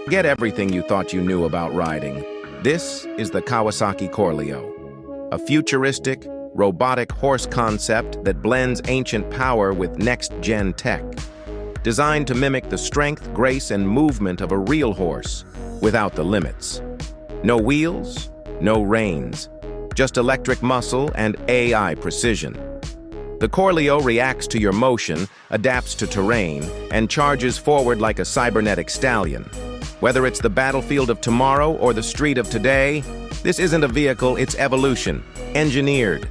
Forget everything you thought you knew about riding. This is the Kawasaki Corleo, a futuristic, robotic horse concept that blends ancient power with next-gen tech. Designed to mimic the strength, grace, and movement of a real horse, without the limits. No wheels, no reins, just electric muscle and AI precision. The Corleo reacts to your motion, adapts to terrain, and charges forward like a cybernetic stallion. Whether it's the battlefield of tomorrow or the street of today, this isn't a vehicle, it's evolution, engineered,